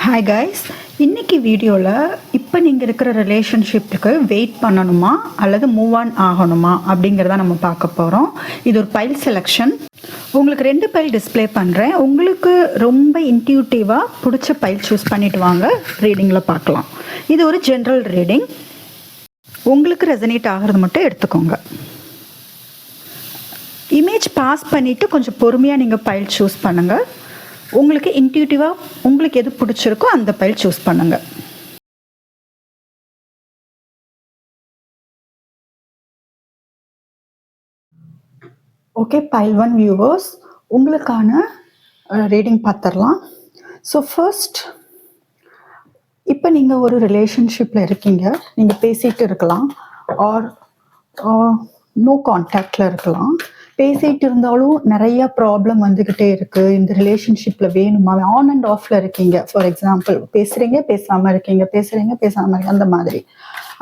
Hi guys, இன்னைக்கு வீடியோவில் இப்போ நீங்கள் இருக்கிற ரிலேஷன்ஷிப்புக்கு வெயிட் பண்ணணுமா அல்லது மூவ் ஆன் ஆகணுமா அப்படிங்கிறத நம்ம பார்க்க போகிறோம். இது ஒரு பைல் செலெக்ஷன். உங்களுக்கு 2 பைல் டிஸ்பிளே பண்ணுறேன். உங்களுக்கு ரொம்ப இன்ட்யூட்டிவாக பிடிச்ச பைல் சூஸ் பண்ணிட்டு வாங்க, ரீடிங்கில் பார்க்கலாம். இது ஒரு ஜென்ரல் ரீடிங். உங்களுக்கு ரெசனேட் ஆகிறது மட்டும் எடுத்துக்கோங்க. இமேஜ் பாஸ் பண்ணிவிட்டு கொஞ்சம் பொறுமையாக நீங்கள் பைல் சூஸ் பண்ணுங்கள். உங்களுக்கு இன்ட்யூட்டிவாக உங்களுக்கு எது பிடிச்சிருக்கோ அந்த பைல் சூஸ் பண்ணுங்கள். ஓகே, பைல் 1 வியூவர்ஸ், உங்களுக்கான ரீடிங் பார்த்துடலாம். ஸோ ஃபர்ஸ்ட், இப்போ நீங்கள் ஒரு ரிலேஷன்ஷிப்பில் இருக்கீங்க. நீங்கள் பேசிகிட்டு இருக்கலாம், ஆர் நோ கான்டாக்டில் இருக்கலாம். பேசிகிட்டு இருந்தாலும் நிறைய ப்ராப்ளம் வந்துக்கிட்டே இருக்குது. இந்த ரிலேஷன்ஷிப்பில் வேணுமா, ஆன் அண்ட் ஆஃபில் இருக்கீங்க. ஃபார் எக்ஸாம்பிள், பேசுகிறீங்க பேசாமல் இருக்கீங்க, பேசுகிறீங்க பேசாமல் இருக்கீங்க, அந்த மாதிரி.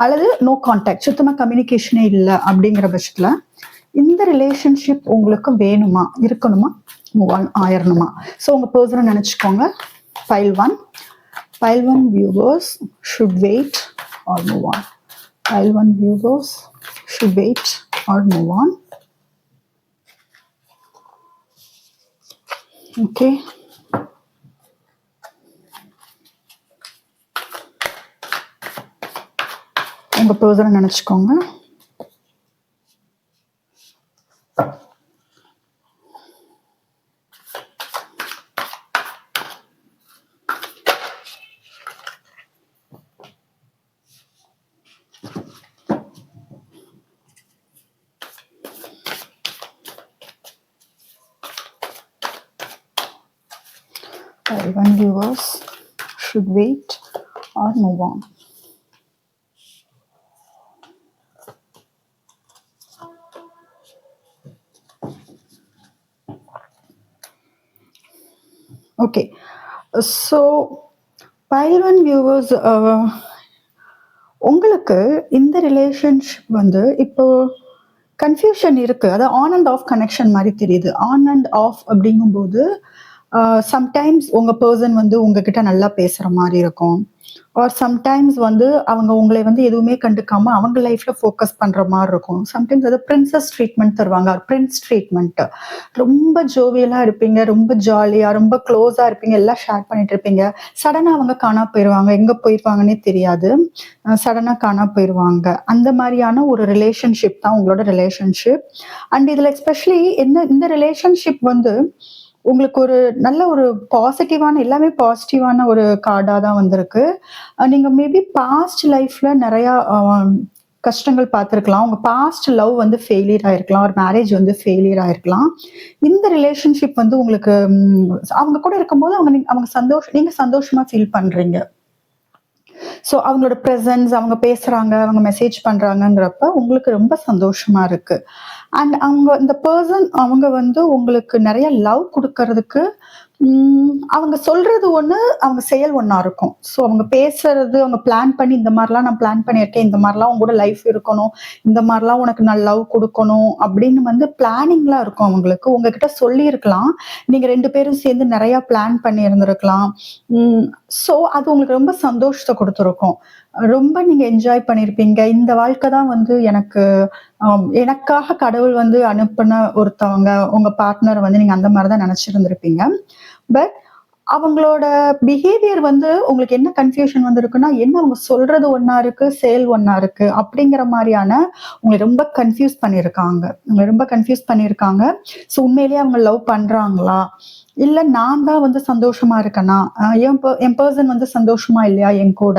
அல்லது நோ கான்டாக்ட், சுத்தமாக கம்யூனிகேஷனே இல்லை. அப்படிங்கிற பட்சத்தில் இந்த ரிலேஷன்ஷிப் உங்களுக்கு வேணுமா, இருக்கணுமா, மூவ் ஆன் ஆயிரணுமா? ஸோ உங்கள் பர்சனை நினச்சிக்கோங்க. File 1 viewers should wait or move on. Pile 1 viewers should wait or move on. Okay. உங்க பர்சனை நினைச்சுக்கோங்க. Pile 1 viewers should wait or move on. Okay, so Pile 1 viewers, உங்களுக்கு இந்த ரிலேஷன்ஷிப் வந்து இப்போ கன்ஃபியூஷன் இருக்குது. அது ஆன் அண்ட் ஆஃப் கனெக்ஷன் மாதிரி தெரியுது. ஆன் அண்ட் ஆஃப் அப்படிங்கும்போது சம்டைம்ஸ் உங்கள் பர்சன் வந்து உங்ககிட்ட நல்லா பேசுகிற மாதிரி இருக்கும். ஆர் சம்டைம்ஸ் வந்து அவங்க உங்களை வந்து எதுவுமே கண்டுக்காமல் அவங்க லைஃப்பில் ஃபோக்கஸ் பண்ணுற மாதிரி இருக்கும். சம்டைம்ஸ் அது பிரின்சஸ் ட்ரீட்மெண்ட் தருவாங்க, பிரின்ஸ் ட்ரீட்மெண்ட்டு. ரொம்ப ஜோவியலாக இருப்பீங்க, ரொம்ப ஜாலியாக, ரொம்ப க்ளோஸாக இருப்பீங்க, எல்லாம் ஷேர் பண்ணிட்டு இருப்பீங்க. சடனாக அவங்க காணா போயிடுவாங்க, எங்கே போயிருவாங்கன்னே தெரியாது. சடனாக காணா போயிடுவாங்க. அந்த மாதிரியான ஒரு ரிலேஷன்ஷிப் தான் உங்களோட ரிலேஷன்ஷிப். அண்ட் இதில் எஸ்பெஷலி இந்த ரிலேஷன்ஷிப் வந்து உங்களுக்கு ஒரு நல்ல ஒரு பாசிட்டிவான, எல்லாமே பாசிட்டிவான ஒரு கார்டாக தான் வந்திருக்கு. நீங்கள் மேபி பாஸ்ட் லைஃப்பில் நிறையா கஷ்டங்கள் பார்த்துருக்கலாம். உங்கள் பாஸ்ட் லவ் வந்து ஃபெயிலியர் ஆகிருக்கலாம், ஒரு மேரேஜ் வந்து ஃபெயிலியர் ஆகிருக்கலாம். இந்த ரிலேஷன்ஷிப் வந்து உங்களுக்கு அவங்க கூட இருக்கும்போது நீங்கள் சந்தோஷமாக ஃபீல் பண்ணுறீங்க. ஸோ அவங்களோட ப்ரெசன்ஸ், அவங்க பேசுகிறாங்க, அவங்க மெசேஜ் பண்ணுறாங்கங்கிறப்ப உங்களுக்கு ரொம்ப சந்தோஷமாக இருக்குது. அண்ட் இந்த பர்சன் அவங்க வந்து உங்களுக்கு நிறைய லவ் கொடுக்கறதுக்கு அவங்க சொல்கிறது ஒன்று, அவங்க செயல் ஒன்றா இருக்கும். ஸோ அவங்க பேசுறது, அவங்க பிளான் பண்ணி இந்த மாதிரிலாம் நான் பிளான் பண்ணியிருக்கேன், இந்த மாதிரிலாம் உங்களோட லைஃப் இருக்கணும், இந்த மாதிரிலாம் உனக்கு நான் லவ் கொடுக்கணும் அப்படின்னு வந்து பிளானிங்லாம் இருக்கும் அவங்களுக்கு. உங்ககிட்ட சொல்லியிருக்கலாம், நீங்கள் 2 பேரும் சேர்ந்து நிறையா பிளான் பண்ணியிருந்திருக்கலாம். ஸோ அது உங்களுக்கு ரொம்ப சந்தோஷத்தை கொடுத்துருக்கும். ரொம்ப நீங்கள் என்ஜாய் பண்ணியிருப்பீங்க. இந்த வாழ்க்கை தான் வந்து எனக்காக கடவுள் வந்து அனுப்பின ஒருத்தவங்க, உங்கள் பார்ட்னர் வந்து நீங்கள் அந்த மாதிரி தான் நினச்சிருந்துருப்பீங்க. பட் அவங்களோட பிஹேவியர் வந்து உங்களுக்கு என்ன கன்ஃபியூஷன் வந்திருக்குன்னா, என்ன அவங்க சொல்றது ஒன்றா இருக்கு, செயல் ஒன்றா இருக்கு அப்படிங்கிற மாதிரியான உங்களை ரொம்ப கன்ஃபியூஸ் பண்ணியிருக்காங்க. ஸோ உண்மையிலேயே அவங்க லவ் பண்ணுறாங்களா, இல்லை நான் தான் வந்து சந்தோஷமா இருக்கேனா, என் பர்சன் வந்து சந்தோஷமா இல்லையா என் கூட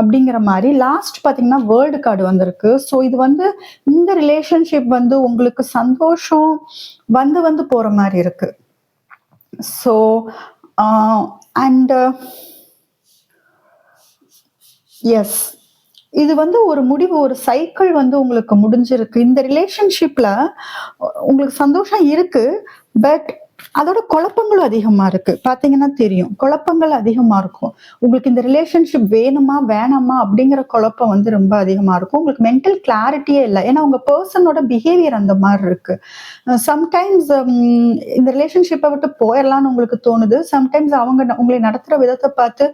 அப்படிங்கிற மாதிரி. லாஸ்ட் பார்த்தீங்கன்னா வேர்ல்டு கார்டு வந்திருக்கு. ஸோ இது வந்து இந்த ரிலேஷன்ஷிப் வந்து உங்களுக்கு சந்தோஷம் வந்து போகிற மாதிரி இருக்கு. ஸோ அண்ட் எஸ், இது வந்து ஒரு முடிவு, ஒரு சைக்கிள் வந்து உங்களுக்கு முடிஞ்சிருக்கு. இந்த ரிலேஷன்ஷிப்ல உங்களுக்கு சந்தோஷம் இருக்கு, பட் அதோட குழப்பங்களும் அதிகமா இருக்கு. பார்த்தீங்கன்னா தெரியும். குழப்பங்கள் அதிகமா இருக்கும். உங்களுக்கு இந்த ரிலேஷன்ஷிப் வேணுமா? வேணாமா? அப்படிங்கிற குழப்பம் வந்து ரொம்ப அதிகமா இருக்கும். உங்களுக்கு மென்டல் கிளாரிட்டியே இல்ல. ஏன்னா உங்க பெர்சனோட பிஹேவியர் அந்த மாரி இருக்கு. சம்டைம்ஸ் இந்த ரிலேஷன்ஷிப்ப விட்டு போயிரலாம்னு உங்களுக்கு தோணுது. சம்டைம்ஸ் அவங்க உங்களை நடத்துற விதத்த பார்த்து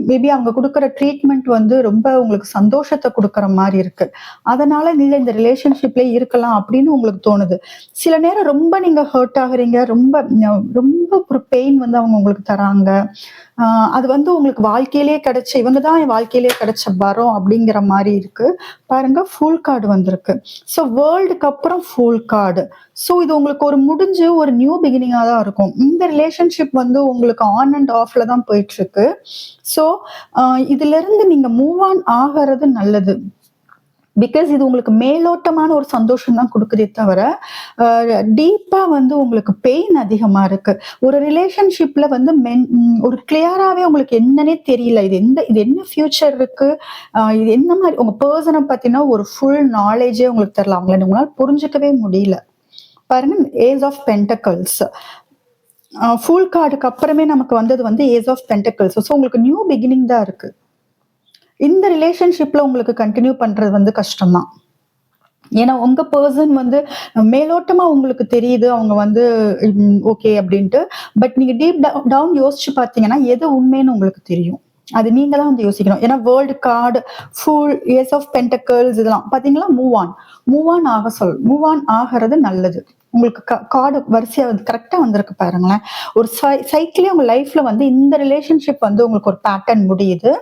மேபி அவங்க குடுக்குற ட்ரீட்மெண்ட் வந்து ரொம்ப உங்களுக்கு சந்தோஷத்த குடுக்குற மாரி இருக்கு. அதனால நீங்க இந்த ரிலேஷன்ஷிப்லயே இருக்கலாம் அப்படின்னு உங்களுக்கு தோணுது. சில நேரம் ரொம்ப நீங்க ஹர்ட் ஆகுறீங்க. ரொம்ப ஒரு பெயின் வந்து அவங்க உங்களுக்கு தராங்க. அது வந்து உங்களுக்கு வாழ்க்கையிலேயே கிடைச்ச இவங்க தான் என் வாழ்க்கையிலேயே கிடைச்ச வரம் அப்படிங்கிற மாரி இருக்கு. பாருங்க ஃபுல் கார்டு வந்திருக்கு. ஸோ வேர்ல்டுக்கு அப்புறம் ஃபுல் கார்டு. ஸோ இது உங்களுக்கு ஒரு முடிஞ்சு ஒரு நியூ பிகினிங்கா தான் இருக்கும். இந்த ரிலேஷன்ஷிப் வந்து உங்களுக்கு ஆன் அண்ட் ஆஃப்ல தான் போயிட்டு இருக்கு. ஸோ இதிலிருந்து நீங்க மூவ் ஆன் ஆகுறது நல்லது. பிகாஸ் இது உங்களுக்கு மேலோட்டமான ஒரு சந்தோஷம் தான் குடுக்குதே தவிர, டீப்பா வந்து உங்களுக்கு பெயின் அதிகமா இருக்கு. ஒரு ரிலேஷன்ஷிப்ல வந்து ஒரு கிளியராவே உங்களுக்கு என்னன்னே தெரியல. இது என்ன ஃபியூச்சர் இருக்கு? இது என்ன மாரி உங்க பெர்சன பத்தின ஒரு ஃபுல் நாலேட்ஜே உங்களுக்கு தெரியல. அவங்கள உங்களால புரிஞ்சுக்கவே முடியல. பாருங்க ஏஸ் ஆஃப் பென்டக்கிள்ஸ். ஃபுல் கார்டுக்கு அப்புறமே நமக்கு வந்தது வந்து ஏஸ் ஆஃப் பென்டக்கிள்ஸ். ஸோ உங்களுக்கு நியூ பிகினிங் தான் இருக்கு. இந்த ரிலேஷன்ஷிப்ல உங்களுக்கு கன்டின்யூ பண்றது வந்து கஷ்டம் தான். ஏன்னா உங்க பெர்சன் வந்து மேலோட்டமா உங்களுக்கு தெரியுது அவங்க வந்து ஓகே அப்படின்ட்டு. பட் நீங்க டீப் டவுன் யோசிச்சு பார்த்தீங்கன்னா எது உண்மைன்னு உங்களுக்கு தெரியும். அது நீங்க தான் வந்து யோசிக்கணும். ஏன்னா world card, full ace of pentacles இதெல்லாம் பாத்தீங்களா? மூவ் ஆன் மூவ் ஆன் ஆகிறது நல்லது. உங்களுக்கு கார்டு வரிசையா வந்து கரெக்டா வந்திருக்கு பாருங்களேன். ஒரு சைக்கிளே உங்க லைஃப்ல வந்து இந்த ரிலேஷன்ஷிப் வந்து உங்களுக்கு ஒரு பேட்டர்ன் முடியுது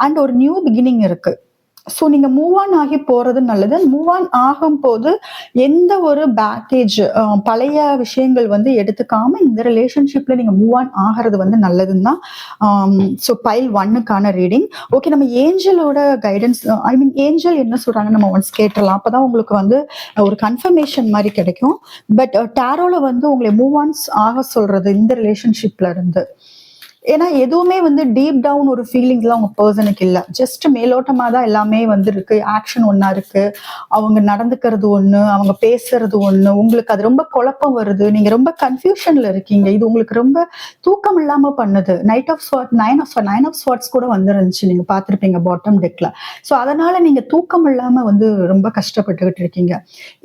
அண்ட் ஒரு நியூ பிகினிங் இருக்கு. ஸோ நீங்க மூவ் ஆன் ஆகி போறது நல்லது. மூவ் ஆன் ஆகும்போது எந்த ஒரு பேக்கேஜ் பழைய விஷயங்கள் வந்து எடுத்துக்காம இந்த ரிலேஷன்ஷிப்ல நீங்க மூவ் ஆன் ஆகிறது வந்து நல்லதுன்னு தான். ஸோ பைல் 1க்கான ரீடிங். ஓகே, நம்ம ஏஞ்சலோட கைடன்ஸ் ஏஞ்சல் என்ன சொல்றாங்க நம்ம ஒன்ஸ் கேட்டுடலாம். அப்பதான் உங்களுக்கு வந்து ஒரு கன்ஃபர்மேஷன் மாதிரி கிடைக்கும். பட் டேரோல வந்து உங்களை மூவ் ஆன்ஸ் ஆக சொல்றது இந்த ரிலேஷன்ஷிப்ல இருந்து. ஏன்னா எதுவுமே வந்து டீப் டவுன் ஒரு ஃபீலிங்ஸ்லாம் உங்க பர்சனுக்கு இல்ல. ஜஸ்ட் மேலோட்டமா தான் எல்லாமே வந்து இருக்கு. ஆக்ஷன் ஒண்ணா இருக்கு. அவங்க நடந்துக்கிறது ஒண்ணு, அவங்க பேசுறது ஒண்ணு. உங்களுக்கு அது ரொம்ப குழப்பம் வருது. நீங்க ரொம்ப கன்ஃபியூஷன்ல இருக்கீங்க. இது உங்களுக்கு ரொம்ப தூக்கம் இல்லாம பண்ணுது. நைன் ஆஃப் ஸ்வார்ட்ஸ் கூட வந்துருந்துச்சு. நீங்க பார்த்திருப்பீங்க பாட்டம் டெக்ல. ஸோ அதனால நீங்க தூக்கம் இல்லாம வந்து ரொம்ப கஷ்டப்பட்டுக்கிட்டு இருக்கீங்க.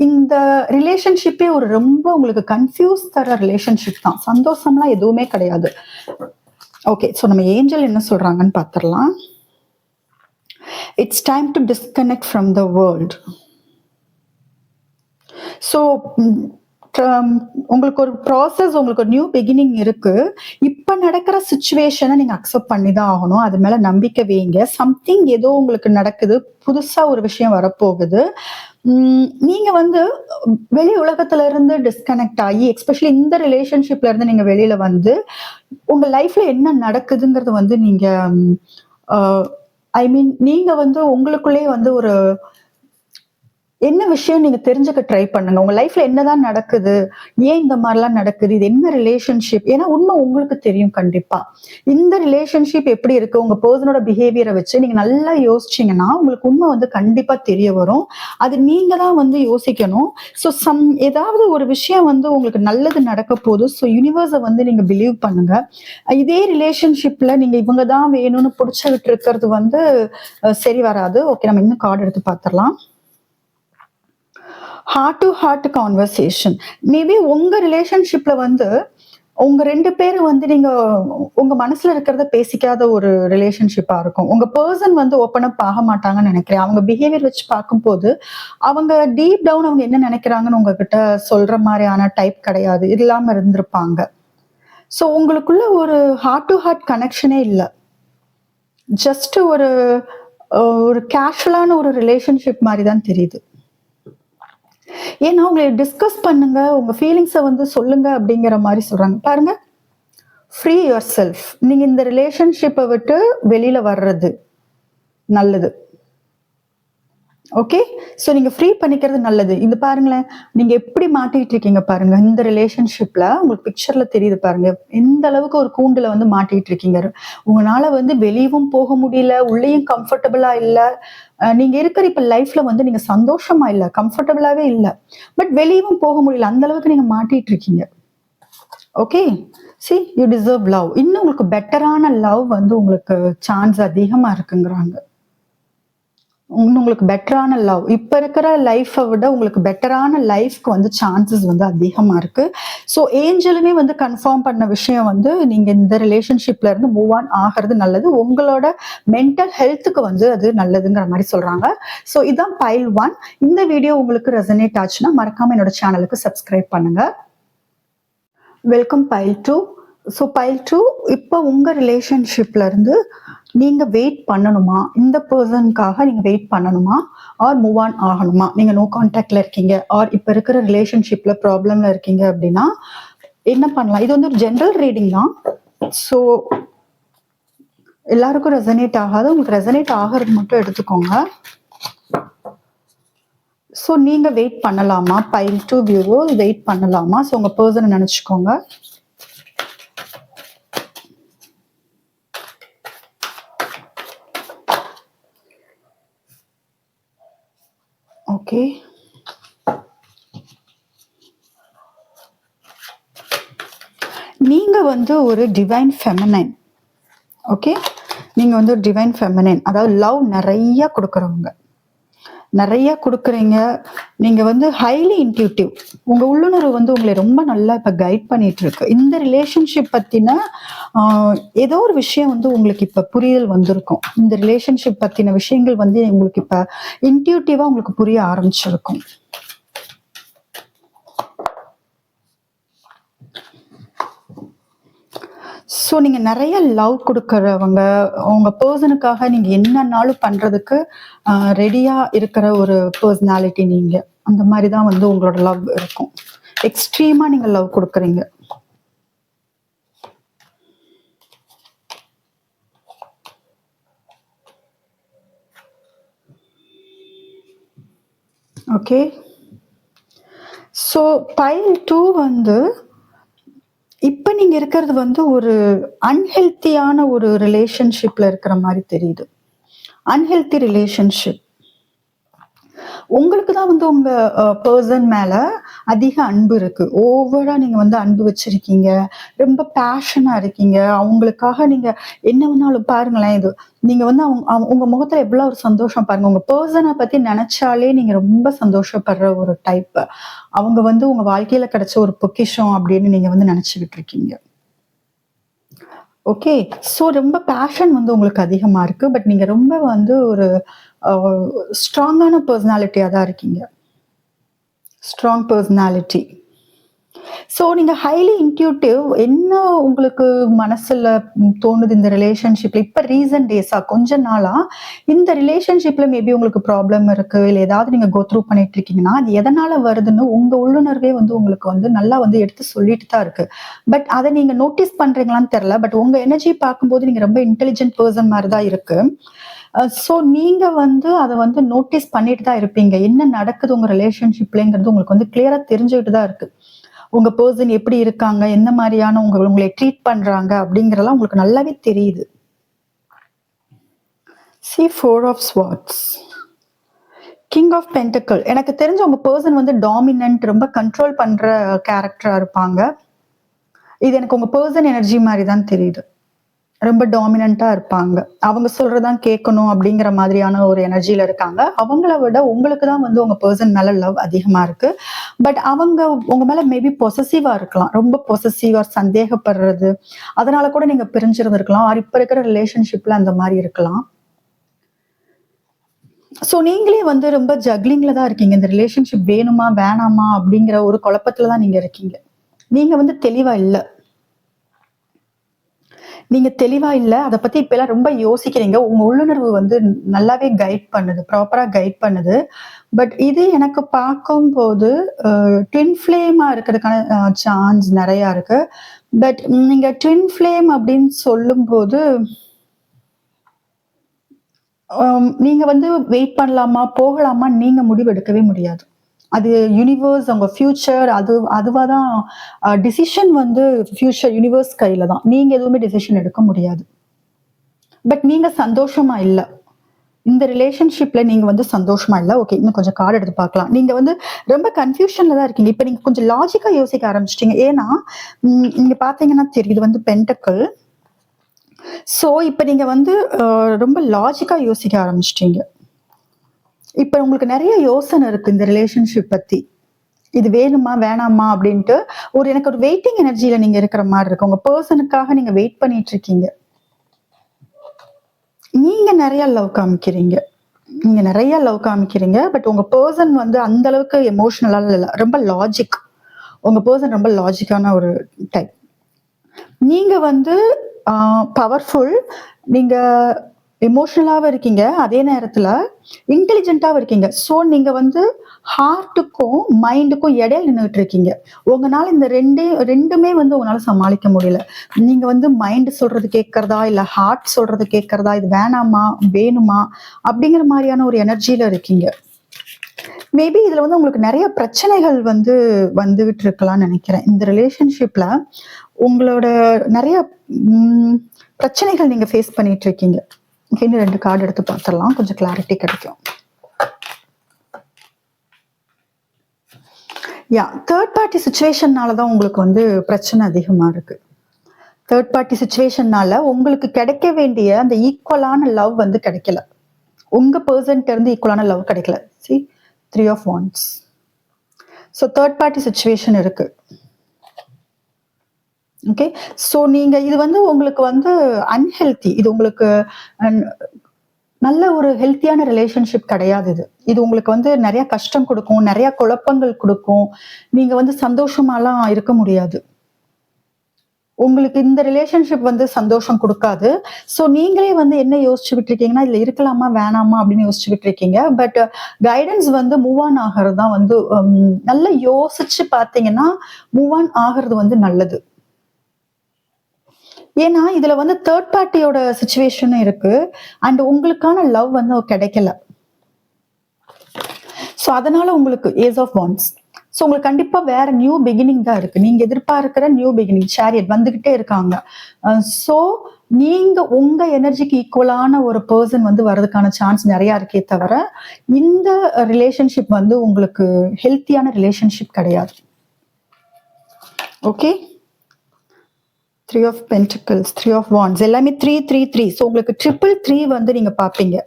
இந்த ரிலேஷன்ஷிப்பே ஒரு ரொம்ப உங்களுக்கு கன்ஃபியூஸ் தர ரிலேஷன்ஷிப் தான். சந்தோஷம்லாம் எதுவுமே கிடையாது. ஓகே, ஸோ நம்ம ஏஞ்சல் என்ன சொல்றாங்கன்னு பார்த்துடலாம். It's time to disconnect from the world. So உங்களுக்கு ஒரு ப்ராசஸ், உங்களுக்கு ஒரு நியூ பிகினிங் இருக்கு. இப்ப நடக்கிற சுச்சுவேஷனை நீங்க அக்செப்ட் பண்ணி தான் ஆகணும். அது மேல நம்பிக்கை வைங்க. சம்திங் ஏதோ உங்களுக்கு நடக்குது, புதுசா ஒரு விஷயம் வரப்போகுது. நீங்க வந்து வெளி உலகத்துல இருந்து டிஸ்கனெக்ட் ஆகி, எஸ்பெஷலி இந்த ரிலேஷன்ஷிப்ல இருந்து நீங்க வெளியில வந்து உங்க லைஃப்ல என்ன நடக்குதுங்கிறது வந்து நீங்க நீங்க வந்து உங்களுக்குள்ளேயே வந்து ஒரு என்ன விஷயம் நீங்க தெரிஞ்சுக்க ட்ரை பண்ணுங்க. உங்க லைஃப்ல என்னதான் நடக்குது, ஏன் இந்த மாதிரிலாம் நடக்குது, இது என்ன ரிலேஷன்ஷிப்? ஏன்னா உண்மை உங்களுக்கு தெரியும் கண்டிப்பா. இந்த ரிலேஷன்ஷிப் எப்படி இருக்கு, உங்க பர்சனோட பிஹேவியரை வச்சு நீங்க நல்லா யோசிச்சீங்கன்னா உங்களுக்கு உண்மை வந்து கண்டிப்பா தெரிய வரும். அது நீங்க தான் வந்து யோசிக்கணும். ஸோ ஏதாவது ஒரு விஷயம் வந்து உங்களுக்கு நல்லது நடக்க போகுது. ஸோ யூனிவர்ஸை வந்து நீங்க பிலீவ் பண்ணுங்க. இதே ரிலேஷன்ஷிப்ல நீங்க இவங்க தான் வேணும்னு பிடிச்சிக்கிட்டு இருக்கிறது வந்து சரி வராது. ஓகே, நம்ம இன்னும் கார்டு எடுத்து பார்த்துடலாம். Heart to heart conversation. Maybe உங்க ரிலேஷன்ஷிப்ல வந்து உங்க 2 பேரும் வந்து நீங்க உங்க மனசுல இருக்கிறத பேசிக்காத ஒரு ரிலேஷன்ஷிப்பா இருக்கும். உங்க பர்சன் வந்து ஓப்பன் அப் ஆக மாட்டாங்கன்னு நினைக்கிறேன். அவங்க பிஹேவியர் வச்சு பார்க்கும்போது அவங்க டீப் டவுன் அவங்க என்ன நினைக்கிறாங்கன்னு உங்ககிட்ட சொல்ற மாதிரியான டைப் கிடையாது. இல்லாம இருந்திருப்பாங்க. ஸோ உங்களுக்குள்ள ஒரு ஹார்ட் டு ஹார்ட் கனெக்ஷனே இல்லை. ஜஸ்ட் ஒரு கேஷுவலான ஒரு ரிலேஷன்ஷிப் மாதிரி தான் தெரியுது. ஏன்னா உங்களை டிஸ்கஸ் பண்ணுங்க, உங்க ஃபீலிங்ஸை வந்து சொல்லுங்க அப்படிங்கிற மாதிரி சொல்றாங்க. பாருங்க, ஃப்ரீ யுவர் செல்ஃப். நீங்க இந்த ரிலேஷன்ஷிப்பை விட்டு வெளியில வர்றது நல்லது. ஓகே, ஸோ நீங்க ஃப்ரீ பண்ணிக்கிறது நல்லது. இது பாருங்களேன், நீங்க எப்படி மாட்டிட்டு இருக்கீங்க பாருங்க. இந்த ரிலேஷன்ஷிப்ல உங்களுக்கு பிக்சர்ல தெரியுது பாருங்க, எந்த அளவுக்கு ஒரு கூண்டுல வந்து மாட்டிட்டு இருக்கீங்க. உங்களால வந்து வெளியவும் போக முடியல, உள்ளேயும் கம்ஃபர்டபுளா இல்ல. நீங்க இருக்கிற இப்ப லைஃப்ல வந்து நீங்க சந்தோஷமா இல்ல, கம்ஃபர்டபுளாவே இல்ல. பட் வெளியவும் போக முடியல, அந்த அளவுக்கு நீங்க மாட்டிட்டு இருக்கீங்க. Okay. C you deserve love. இன்னும் உங்களுக்கு பெட்டரான லவ் வந்து உங்களுக்கு சான்ஸ் அதிகமா இருக்குங்கிறாங்க. இன்னும் உங்களுக்கு பெட்டரான லவ் இப்ப இருக்கிற லைஃப்பை விட உங்களுக்கு பெட்டரான லைஃப்க்கு வந்து சான்சஸ் வந்து அதிகமா இருக்கு. ஸோ ஏஞ்சலுமே வந்து கன்ஃபார்ம் பண்ண விஷயம் வந்து நீங்க இந்த ரிலேஷன்ஷிப்ல இருந்து மூவ் ஆன் ஆகிறது நல்லது. உங்களோட மென்டல் ஹெல்த்துக்கு வந்து அது நல்லதுங்கிற மாதிரி சொல்றாங்க. ஸோ இதான் பைல் 1. இந்த வீடியோ உங்களுக்கு ரெசனேட் ஆச்சுன்னா மறக்காம என்னோட சேனலுக்கு சப்ஸ்கிரைப் பண்ணுங்க. Welcome file 2. ஸோ பைல் 2 இப்போ உங்க ரிலேஷன்ஷிப்ல இருந்து நீங்க வெயிட் பண்ணணுமா, இந்த பர்சனுக்காக நீங்க வெயிட் பண்ணணுமா, ஆர் மூவ் ஆன் ஆகணுமா? நீங்க நோ கான்டாக்ட்ல இருக்கீங்க, ஆர் இப்ப இருக்கிற ரிலேஷன்ஷிப்ல ப்ராப்ளம்ல இருக்கீங்க அப்படின்னா என்ன பண்ணலாம்? இது வந்து ஒரு ஜென்ரல் ரீடிங் தான். ஸோ எல்லாருக்கும் ரெசனேட் ஆகாது, உங்களுக்கு ரெசனேட் ஆகிறது மட்டும் எடுத்துக்கோங்க. ஸோ நீங்க வெயிட் பண்ணலாமா? பைல் 2 வியூவர்ஸ் வெயிட் பண்ணலாமா? ஸோ உங்க பர்சனை நினைச்சுக்கோங்க. ஓகே. நீங்க வந்து ஒரு டிவைன் ஃபெமினைன். ஓகே. நீங்க வந்து ஒரு டிவைன் ஃபெமினைன், அதாவது லவ் நிறைய கொடுக்குறவங்க, நிறைய கொடுக்குறீங்க. நீங்க வந்து ஹைலி இன்ட்யூட்டிவ். உங்க உள்ளுணர்வு வந்து உங்களை ரொம்ப நல்லா இப்ப கைட் பண்ணிட்டு இருக்கு. இந்த ரிலேஷன்ஷிப் பத்தின ஏதோ ஒரு விஷயம் வந்து உங்களுக்கு இப்ப புரிதல் வந்திருக்கும். இந்த ரிலேஷன்ஷிப் பத்தின விஷயங்கள் வந்து உங்களுக்கு இப்ப இன்ட்யூட்டிவா உங்களுக்கு புரிய ஆரம்பிச்சிருக்கும். ஸோ நீங்க நிறைய லவ் கொடுக்கறவங்க, உங்க பர்சனுக்காக நீங்க என்னன்னாலும் பண்றதுக்கு ரெடியா இருக்கிற ஒரு பர்சனாலிட்டி நீங்க. அந்த மாதிரி தான் வந்து உங்களோட லவ் இருக்கும். எக்ஸ்ட்ரீமா நீங்க லவ் கொடுக்குறீங்க. ஓகே. ஸோ பைல் 2 வந்து இப்ப நீங்க இருக்கிறது வந்து ஒரு அன்ஹெல்த்தியான ஒரு ரிலேஷன்ஷிப்ல இருக்கிற மாதிரி தெரியுது. Unhealthy relationship. உங்களுக்கு தான் வந்து உங்க பர்சன் மேல அதிக அன்பு இருக்கு. ஓவரா நீங்க வந்து அன்பு வச்சிருக்கீங்க, ரொம்ப பேஷனா இருக்கீங்க. அவங்களுக்காக நீங்க என்ன வேணாலும் பாருங்களேன். இது நீங்க வந்து உங்க முகத்துல எவ்வளவு ஒரு சந்தோஷம் பாருங்க. உங்க பர்சனை பத்தி நினைச்சாலே நீங்க ரொம்ப சந்தோஷப்படுற ஒரு டைப். அவங்க வந்து உங்க வாழ்க்கையில கிடைச்ச ஒரு பொக்கிஷம் அப்படின்னு நீங்க வந்து நினைச்சுக்கிட்டு இருக்கீங்க. ஓகே. ஸோ ரொம்ப பேஷன் வந்து உங்களுக்கு அதிகமா இருக்கு. பட் நீங்க ரொம்ப வந்து ஒரு ஸ்ட்ராங்கான பர்சனாலிட்டியா தான் இருக்கீங்க. Strong personality. ஸோ நீங்க ஹைலி இன்ட்யூட்டிவ். என்ன உங்களுக்கு மனசுல தோணுது இந்த ரிலேஷன்ஷிப்ல? இப்ப ரீசன்ட் டேஸா கொஞ்ச நாளா இந்த ரிலேஷன்ஷிப்ல மேபி உங்களுக்கு ப்ராப்ளம் இருக்கு, இல்ல ஏதாவது நீங்க கோ த்ரூ பண்ணிட்டு இருக்கீங்கன்னா அது எதனால வருதுன்னு உங்க உள்ளுணர்வே வந்து உங்களுக்கு வந்து நல்லா வந்து எடுத்து சொல்லிட்டு தான் இருக்கு. பட் அதை நீங்க நோட்டீஸ் பண்றீங்களான்னு தெரியல. பட் உங்க எனர்ஜி பார்க்கும்போது நீங்க ரொம்ப இன்டெலிஜென்ட் பர்சன் மாதிரி தான் இருக்கு. ஸோ நீங்க வந்து அதை வந்து நோட்டீஸ் பண்ணிட்டு தான் இருப்பீங்க. என்ன நடக்குது உங்க ரிலேஷன்ஷிப்லங்கிறது உங்களுக்கு வந்து கிளியரா தெரிஞ்சுக்கிட்டு தான் இருக்கு. உங்க பர்சன் எப்படி இருக்காங்க, எந்த மாதிரியான உங்களை ட்ரீட் பண்றாங்க அப்படிங்கறதெல்லாம் உங்களுக்கு நல்லாவே தெரியுது. See 4 of Swords. King of Pentacle. எனக்கு தெரிஞ்ச உங்க பர்சன் வந்து டாமினன்ட், ரொம்ப கண்ட்ரோல் பண்ற கேரக்டரா இருப்பாங்க. இது எனக்கு உங்க பர்சன் எனர்ஜி மாதிரி தான் தெரியுது. ரொம்ப டாமினண்டா இருப்பாங்க. அவங்க சொல்றதான் கேட்கணும் அப்படிங்கிற மாதிரியான ஒரு எனர்ஜில இருக்காங்க. அவங்கள விட உங்களுக்கு தான் வந்து உங்க பர்சன் மேல லவ் அதிகமா இருக்கு. பட் அவங்க உங்க மேல மேபி பொசசிவா இருக்கலாம். ரொம்ப பொசசிவா சந்தேகப்படுறது, அதனால கூட நீங்க பிரிஞ்சிருந்திருக்கலாம். ஆர் இப்ப இருக்கிற ரிலேஷன்ஷிப்ல அந்த மாதிரி இருக்கலாம். ஸோ நீங்களே வந்து ரொம்ப ஜக்லிங்ல தான் இருக்கீங்க. இந்த ரிலேஷன்ஷிப் வேணுமா வேணாமா அப்படிங்கிற ஒரு குழப்பத்துல தான் நீங்க இருக்கீங்க. நீங்க வந்து தெளிவா இல்ல. நீங்க தெளிவா இல்ல. அத பத்தி இப்பலாம் ரொம்ப யோசிக்கிறீங்க. உங்க உள்ளுணர்வு வந்து நல்லாவே கைட் பண்ணுது. ப்ராப்பரா கைட் பண்ணுது. பட் இது எனக்கு பார்க்கும்போது ட்வின் ஃப்ளேமா இருக்கிறதுக்கான சான்ஸ் நெறையா இருக்கு. பட் நீங்க ட்வின் ஃப்ளேம் அப்படின்னு சொல்லும்போது நீங்க வந்து வெயிட் பண்ணலாமா, போகலாமா நீங்க முடிவு எடுக்கவே முடியாது. அது யூனிவர்ஸ், உங்க ஃபியூச்சர் அதுவா தான் டிசிஷன் வந்து ஃபியூச்சர் யூனிவர்ஸ் கையில தான். நீங்க எதுவுமே டிசிஷன் எடுக்க முடியாது. பட் நீங்க சந்தோஷமா இல்ல. இந்த ரிலேஷன்ஷிப்ல நீங்க வந்து சந்தோஷமா இல்ல. ஓகே, இன்னும் கொஞ்சம் கார்டு எடுத்து பார்க்கலாம். நீங்க வந்து ரொம்ப கன்ஃப்யூஷன்ல தான் இருக்கீங்க. இப்ப நீங்க கொஞ்சம் லாஜிக்கா யோசிக்க ஆரம்பிச்சிட்டீங்க. ஏன்னா, இங்க பார்த்தீங்கன்னா தெரியுது வந்து பென்டக்கிள். சோ, இப்ப நீங்க வந்து ரொம்ப லாஜிக்கா யோசிக்க ஆரம்பிச்சிட்டீங்க. இப்ப உங்களுக்கு நெறைய யோசனை இருக்கு இந்த ரிலேஷன்ஷிப் பத்தி. இது வேணுமா? வேணாமா? அப்படின்ட்டு எனக்கு ஒரு வெயிட்டிங் எனர்ஜில நீங்க இருக்கிற மாரி இருக்கு. உங்க பெர்சனுக்காக நீங்க வெயிட் பண்ணிட்டு இருக்கீங்க. நீங்க நெறைய லவ் காமிக்கிறீங்க. நீங்க நெறைய லவ் காமிக்கிறீங்க. பட் உங்க பெர்சன் வந்து அந்த அளவுக்கு எமோஷனலா இல்ல. ரொம்ப லாஜிக். உங்க பெர்சன் ரொம்ப லாஜிக்கான ஒரு டைப். நீங்க வந்து பவர்ஃபுல். நீங்க எமோஷனலாவும் இருக்கீங்க. அதே நேரத்துல இன்டெலிஜென்ட்டாவும் இருக்கீங்க. சோ, நீங்க வந்து ஹார்ட்டுக்கும், மைண்டுக்கும் இடையில நின்னுட்டு இருக்கீங்க. உங்கனால இந்த 2மே வந்து உங்களால சமாளிக்க முடியல. நீங்க வந்து மைண்ட் சொல்றது கேட்கிறதா, இல்ல ஹார்ட் சொல்றது கேட்கிறதா, இது வேணாமா, வேணுமா அப்படிங்கிற மாரியான ஒரு எனர்ஜில இருக்கீங்க. மேபி இதுல வந்து உங்களுக்கு நெறைய பிரச்சனைகள் வந்து வந்துகிட்டு இருக்கலாம்னு நெனைக்கிறேன். இந்த ரிலேஷன்ஷிப்ல உங்களோட நெறைய பிரச்சனைகள் நீங்க ஃபேஸ் பண்ணிட்டு இருக்கீங்க. இன்னும் 2 கார்டு எடுத்து பார்த்துடலாம். கொஞ்சம் கிளாரிட்டி கிடைக்கும். தேர்ட் பார்ட்டி சிச்சுவேஷன்னால தான் உங்களுக்கு வந்து பிரச்சனை அதிகமா இருக்கு. தேர்ட் பார்ட்டி சிச்சுவேஷன்னால உங்களுக்கு கிடைக்க வேண்டிய அந்த ஈக்குவலான லவ் வந்து கிடைக்கல. உங்க பெர்சன்ட்ட இருந்து ஈக்குவலான லவ் கிடைக்கல. See, 3 of Wands. So, third party situation இருக்கு. ஓகே. சோ, நீங்க இது வந்து உங்களுக்கு வந்து அன்ஹெல்தி. இது உங்களுக்கு நல்ல ஒரு ஹெல்த்தியான ரிலேஷன்ஷிப் கிடையாது இது. இது உங்களுக்கு வந்து நெறைய கஷ்டம் குடுக்கும், நெறைய குழப்பங்கள் குடுக்கும். நீங்க வந்து சந்தோஷமாலாம் இருக்க முடியாது. உங்களுக்கு இந்த ரிலேஷன்ஷிப் வந்து சந்தோஷம் குடுக்காது. சோ, நீங்களே வந்து என்ன யோசிச்சுக்கிட்டு இருக்கீங்கன்னா, இதுல இருக்கலாமா? வேணாமா? அப்படின்னு யோசிச்சுக்கிட்டு இருக்கீங்க. பட் கைடன்ஸ் வந்து மூவ் ஆன் ஆகுறது தான் வந்து நல்லா யோசிச்சு பார்த்தீங்கன்னா, மூவ் ஆன் ஆகுறது வந்து நல்லது. ஏன்னா, இதுல வந்து தேர்ட் பார்ட்டியோட சிச்சுவேஷனும் இருக்கு. அண்ட் உங்களுக்கான லவ் வந்து கிடைக்கல. சோ, அதனால உங்களுக்கு ஏஸ் ஆஃப் வாண்ட்ஸ். சோ, உங்களுக்கு கண்டிப்பா வேற நியூ பிகினிங் தான் இருக்கு. நீங்க எதிர்பார்க்கிற நியூ பிகினிங் சேரியட் வந்துகிட்டே இருக்காங்க. சோ, நீங்க உங்க எனர்ஜிக்கு ஈக்குவலான ஒரு பெர்சன் வந்து வரதுக்கான சான்ஸ் நெறைய இருக்கே தவிர, இந்த ரிலேஷன்ஷிப் வந்து உங்களுக்கு ஹெல்த்தியான ரிலேஷன்ஷிப் கிடையாது. Okay. 3 of Pentacles, 3 of Wands. எல்லாமே 3, 3, 3. சோ, உங்களுக்கு 333 வந்து நீங்க பாப்பீங்க.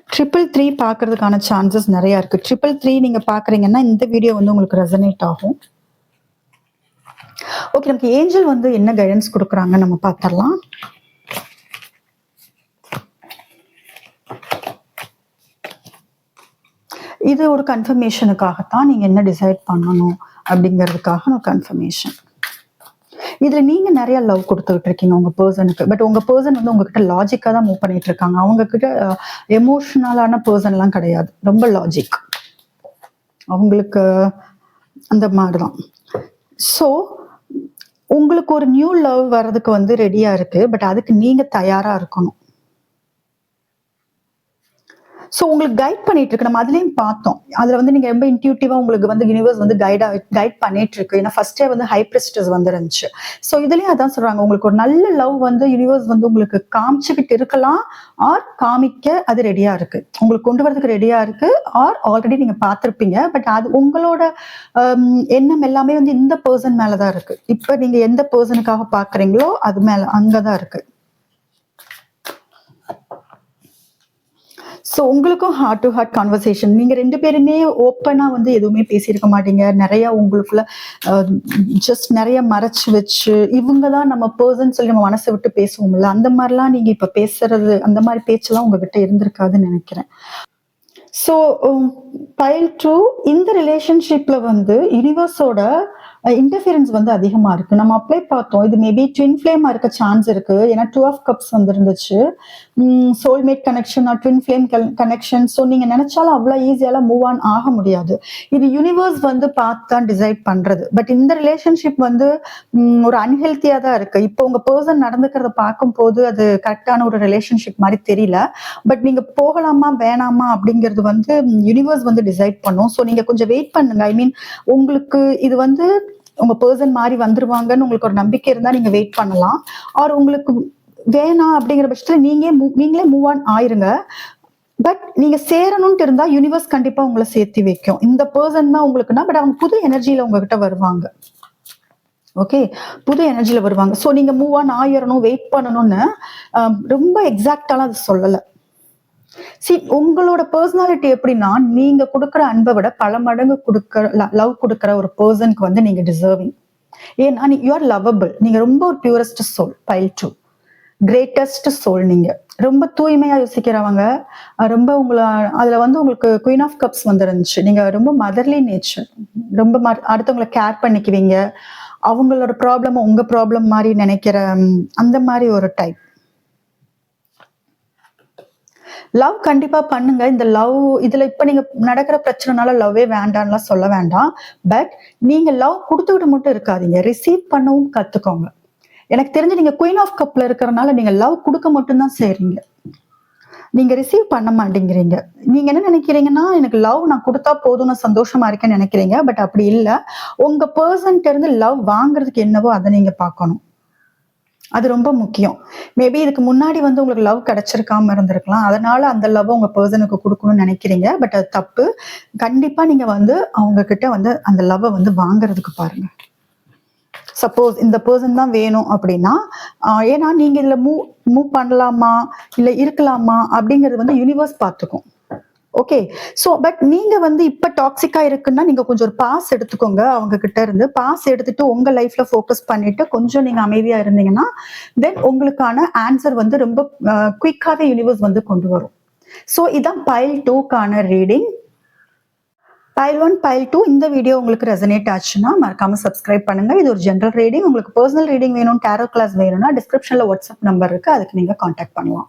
333 பார்க்கறதுக்கான சான்சஸ் நிறைய இருக்கு. 333 நீங்க பார்க்குறீங்கன்னா இந்த வீடியோ வந்து உங்களுக்கு ரெசனேட் ஆகும். ஓகே, நமக்கு ஏஞ்சல் வந்து என்ன கைடன்ஸ் கொடுக்குறாங்க நம்ம பார்த்துடலாம். இது ஒரு கன்ஃபர்மேஷனுக்காகத்தான் நீங்க என்ன டிசைட் பண்ணணும் அப்படிங்கிறதுக்காக ஒரு கன்ஃபர்மேஷன். இதுல நீங்க நிறைய லவ் கொடுத்துக்கிட்டு இருக்கீங்க உங்க பர்சனுக்கு. பட் உங்க பர்சன் வந்து உங்ககிட்ட லாஜிக்கா தான் மூவ் பண்ணிட்டு இருக்காங்க. அவங்க கிட்ட எமோஷனலான பர்சன் எல்லாம் கிடையாது. ரொம்ப லாஜிக் அவங்களுக்கு அந்த மாதிரிதான். ஸோ, உங்களுக்கு ஒரு நியூ லவ் வர்றதுக்கு வந்து ரெடியா இருக்கு. பட் அதுக்கு நீங்க தயாரா இருக்கணும். ஸோ, உங்களுக்கு கைட் பண்ணிட்டு இருக்கு. நம்ம அதுலயும் பார்த்தோம். அதுல வந்து நீங்க ரொம்ப இன்ட்யூட்டிவா உங்களுக்கு வந்து யூனிவர்ஸ் வந்து கைட் பண்ணிட்டு இருக்கு. ஏன்னா ஃபர்ஸ்டே வந்து ஹை பிரிஸ்டஸ் வந்துருந்துச்சு. ஸோ, இதுலயும் அதான் சொல்றாங்க, உங்களுக்கு ஒரு நல்ல லவ் வந்து யூனிவர்ஸ் வந்து உங்களுக்கு காமிச்சுக்கிட்டு இருக்கலாம், ஆர் காமிக்க அது ரெடியா இருக்கு. உங்களுக்கு கொண்டு வரதுக்கு ரெடியா இருக்கு, ஆர் ஆல்ரெடி நீங்க பார்த்திருப்பீங்க. பட் அது உங்களோட எண்ணம் எல்லாமே வந்து இந்த பர்சன் மேலதான் இருக்கு. இப்ப நீங்க எந்த பர்சனுக்காக பாக்குறீங்களோ அது மேல அங்கதான் இருக்கு. ஸோ, உங்களுக்கும் ஹார்ட் டு ஹார்ட் கான்வர்சேஷன். நீங்க 2 பேருமே ஓப்பனா வந்து எதுவுமே பேசியிருக்க மாட்டீங்க. நிறைய உங்களுக்குள்ள ஜஸ்ட் நிறைய மறைச்சு வச்சு இவங்க தான் நம்ம பர்சன் சொல்லி நம்ம மனசை விட்டு பேசுவோம்ல, அந்த மாதிரிலாம் நீங்க இப்ப பேசுறது, அந்த மாதிரி பேச்செல்லாம் உங்ககிட்ட இருந்திருக்காதுன்னு நினைக்கிறேன். ஸோ, பைல் 2 இந்த ரிலேஷன்ஷிப்ல வந்து யூனிவர்ஸோட இன்டர்ஃபியரன்ஸ் வந்து அதிகமா இருக்கு. நம்ம அப்ளை பார்த்தோம். இது மேபி ட்வின் ஃப்ளேமா இருக்க சான்ஸ் இருக்கு. ஏன்னா 2 ஆஃப் கப்ஸ் வந்துருந்துச்சு. Soulmate connection or twin flame connection. So, நீங்க நினைச்சாலும் அவ்வளவு ஈஸியால மூவ் ஆன் ஆக முடியாது. இது யூனிவர்ஸ் வந்து பார்த்து தான் டிசைட் பண்றது. பட் இந்த ரிலேஷன்ஷிப் வந்து ஒரு அன்ஹெல்த்தியா தான் இருக்கு. இப்போ உங்க பர்சன் நடந்துக்கிறத பார்க்கும் போது அது கரெக்டான ஒரு ரிலேஷன்ஷிப் மாதிரி தெரியல. பட் நீங்க போகலாமா வேணாமா அப்படிங்கிறது வந்து யூனிவர்ஸ் வந்து டிசைட் பண்ணும். ஸோ, நீங்க கொஞ்சம் வெயிட் பண்ணுங்க. ஐ மீன், உங்களுக்கு இது வந்து உங்க பர்சன் மாதிரி வந்துருவாங்கன்னு உங்களுக்கு ஒரு நம்பிக்கை இருந்தா நீங்க வெயிட் பண்ணலாம். ஆர் உங்களுக்கு வேணாம் அப்படிங்கிற பட்சத்துல நீங்களே மூவ் ஆன் ஆயிருங்க. பட் நீங்க சேரணும்ட்டு இருந்தா யூனிவர்ஸ் கண்டிப்பா உங்களை சேர்த்து வைக்கும். இந்த பர்சன் தான் உங்களுக்குன்னா, பட் அவங்க புது எனர்ஜியில உங்ககிட்ட வருவாங்க. ஓகே, புது எனர்ஜியில வருவாங்க. ஸோ நீங்க மூவ் ஆன் ஆயிரணும், வெயிட் பண்ணணும்னு ரொம்ப எக்ஸாக்டாலாம் அது சொல்லல. உங்களோட பர்சனாலிட்டி எப்படின்னா, நீங்க கொடுக்குற அன்பை விட பல மடங்கு லவ் கொடுக்குற ஒரு பர்சனுக்கு வந்து நீங்க டிசர்விங். ஏன்னா யூ ஆர் லவபிள். நீங்க ரொம்ப ஒரு பியூரஸ்ட் சோல். பைல் 2 கிரேட்டஸ்ட் சோல். நீங்க ரொம்ப தூய்மையா யோசிக்கிறவங்க. ரொம்ப உங்களை அதுல வந்து உங்களுக்கு குயின் ஆஃப் கப்ஸ் வந்துருந்துச்சு. நீங்க ரொம்ப மதர்லி நேச்சர். ரொம்ப அடுத்தவங்களை கேர் பண்ணிக்குவீங்க. அவங்களோட ப்ராப்ளம் உங்க ப்ராப்ளம் மாதிரி நினைக்கிற அந்த மாதிரி ஒரு டைப். லவ் கண்டிப்பா பண்ணுங்க. இந்த லவ் இதுல இப்ப நீங்க நடக்கிற பிரச்சனைனால லவ்வே வேண்டாம்லாம் சொல்ல வேண்டாம். பட் நீங்க லவ் கொடுத்துக்கிட்டு மட்டும் இருக்காதீங்க, ரிசீவ் பண்ணவும் கத்துக்கோங்க. எனக்கு தெரிஞ்சு நீங்க குயின் ஆஃப் கப்ல இருக்கிறனால நீங்க லவ் கொடுக்க மட்டும்தான் செய்றீங்க, நீங்க ரிசீவ் பண்ண மாட்டேங்கிறீங்க. நீங்க என்ன நினைக்கிறீங்கன்னா, எனக்கு லவ் நான் கொடுத்தா போதும், நான் சந்தோஷமா இருக்கேன்னு நினைக்கிறீங்க. பட் அப்படி இல்லை. உங்க பர்சன்ட்ட இருந்து லவ் வாங்குறதுக்கு என்னவோ அதை நீங்க பார்க்கணும். அது ரொம்ப முக்கியம். மேபி இதுக்கு முன்னாடி வந்து உங்களுக்கு லவ் கிடைச்சிருக்காம இருந்திருக்கலாம். அதனால அந்த லவ் உங்க பர்சனுக்கு கொடுக்கணும்னு நினைக்கிறீங்க. பட் அது தப்பு. கண்டிப்பா நீங்க வந்து அவங்க கிட்ட வந்து அந்த லவ் வந்து வாங்குறதுக்கு பாருங்க. சப்போஸ் இந்த பர்சன் தான் வேணும் அப்படின்னா, ஏன்னா நீங்க இதுல மூவ் பண்ணலாமா இல்ல இருக்கலாமா அப்படிங்கிறது வந்து யூனிவர்ஸ் பார்த்துக்கும். ஓகே, ஸோ பட் நீங்க வந்து இப்ப டாக்ஸிக்கா இருக்குன்னா நீங்க கொஞ்சம் ஒரு பாஸ் எடுத்துக்கோங்க. அவங்க கிட்ட இருந்து பாஸ் எடுத்துட்டு உங்க லைஃப்ல ஃபோக்கஸ் பண்ணிட்டு கொஞ்சம் நீங்க அமைதியா இருந்தீங்கன்னா தென் உங்களுக்கான ஆன்சர் வந்து ரொம்ப குயிக்காவே யூனிவர்ஸ் வந்து கொண்டு வரும். ஸோ இதான் பைல் 2க்கான ரீடிங். பைல் 1, பைல் 2 இந்த வீடியோ உங்களுக்கு ரெசனேட் ஆச்சுன்னா மறக்காம சப்ஸ்கிரைப் பண்ணுங்க. இது ஒரு ஜெனரல் ரீடிங். உங்களுக்கு பர்சனல் ரீடிங் வேணும், டேரோ கிளாஸ் வேணும்னா டிஸ்கிரிப்ஷன்ல வாட்ஸ்அப் நம்பர் இருக்கு, அதுக்கு நீங்க கான்டாக்ட் பண்ணலாம்.